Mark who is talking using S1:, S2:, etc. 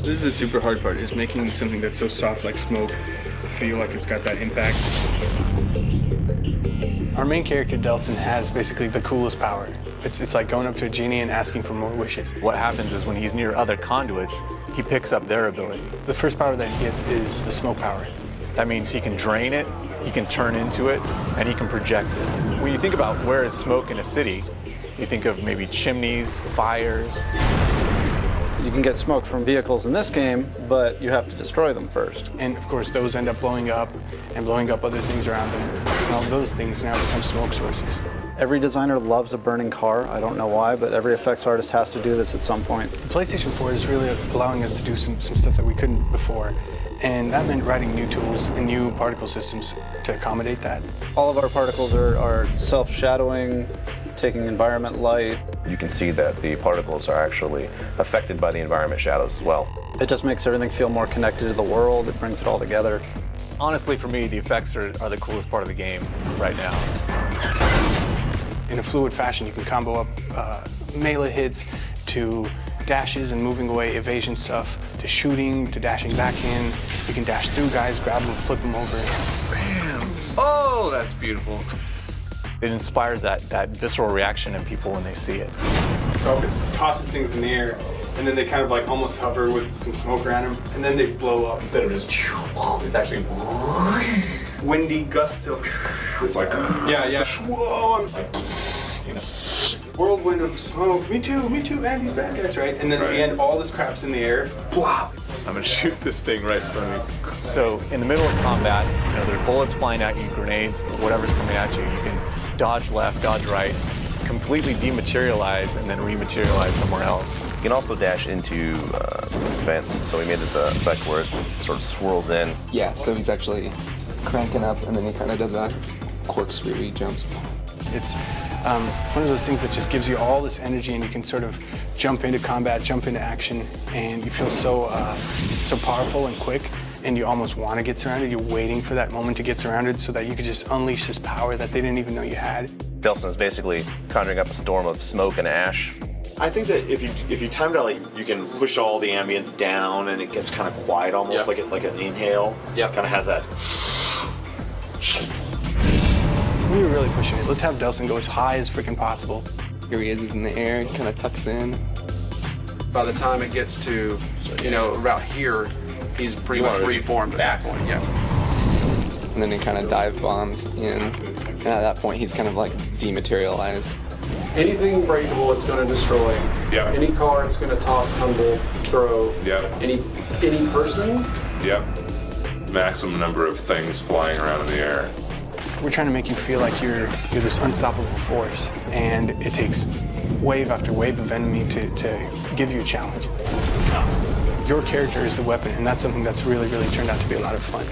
S1: This is the super hard part, is making something that's so soft like smoke feel like it's got that impact. Our main character, Delson, has basically the coolest power. It's like going up to a genie and asking for more wishes.
S2: What happens is when he's near other conduits, he picks up their ability.
S1: The first power that he gets is the smoke power.
S2: That means he can drain it, he can turn into it, and he can project it. When you think about where is smoke in a city, you think of maybe chimneys, fires.
S3: You can get smoke from vehicles in this game, but you have to destroy them first.
S1: And of course, those end up blowing up and blowing up other things around them. And all those things now become smoke sources.
S3: Every designer loves a burning car. I don't know why, but every effects artist has to do this at some point.
S1: The PlayStation 4 is really allowing us to do some stuff that we couldn't before. And that meant writing new tools and new particle systems to accommodate that.
S3: All of our particles are self-shadowing, taking environment light.
S4: You can see that the particles are actually affected by the environment shadows as well.
S3: It just makes everything feel more connected to the world. It brings it all together.
S2: Honestly, for me, the effects are the coolest part of the game right now.
S1: In a fluid fashion, you can combo up melee hits to dashes and moving away evasion stuff, to shooting, to dashing back in. You can dash through guys, grab them, flip them over.
S5: Bam! Oh, that's beautiful.
S2: It inspires that visceral reaction in people when they see it.
S1: It tosses things in the air, and then they kind of like almost hover with some smoke around them, and then they blow up. Instead of just, it's actually windy gusts of. It's like, yeah. Whoa, you know, whirlwind of smoke. Me too, and these bad guys, right? And then at the end, all this crap's in the air. Plop.
S5: I'm gonna shoot this thing right in front of me.
S2: So in the middle of combat, you know, there are bullets flying at you, grenades, whatever's coming at you. You can dodge left, dodge right, completely dematerialize, and then rematerialize somewhere else.
S4: You can also dash into vents, so we made this effect where it sort of swirls in.
S6: Yeah, so he's actually cranking up, and then he kind of does a corkscrew, he jumps.
S1: It's one of those things that just gives you all this energy, and you can sort of jump into combat, jump into action, and you feel so powerful and quick, and you almost want to get surrounded. You're waiting for that moment to get surrounded so that you could just unleash this power that they didn't even know you had.
S4: Delson is basically conjuring up a storm of smoke and ash.
S7: I think that if you timed out, like, you can push all the ambience down and it gets kind of quiet, almost like an inhale. Yeah, kind of has that.
S1: We were really pushing it. Let's have Delson go as high as freaking possible.
S6: Here he is, he's in the air, he kind of tucks in.
S8: By the time it gets to, you know, about here, he's pretty much reformed at that point, yeah.
S6: And then he kind of dive bombs in. And at that point, he's kind of like dematerialized.
S8: Anything breakable, it's going to destroy.
S5: Yeah.
S8: Any car, it's going to toss, tumble, throw.
S5: Yeah.
S8: Any person.
S5: Yep. Maximum number of things flying around in the air.
S1: We're trying to make you feel like you're this unstoppable force, and it takes wave after wave of enemy to give you a challenge. Your character is the weapon, and that's something that's really, really turned out to be a lot of fun.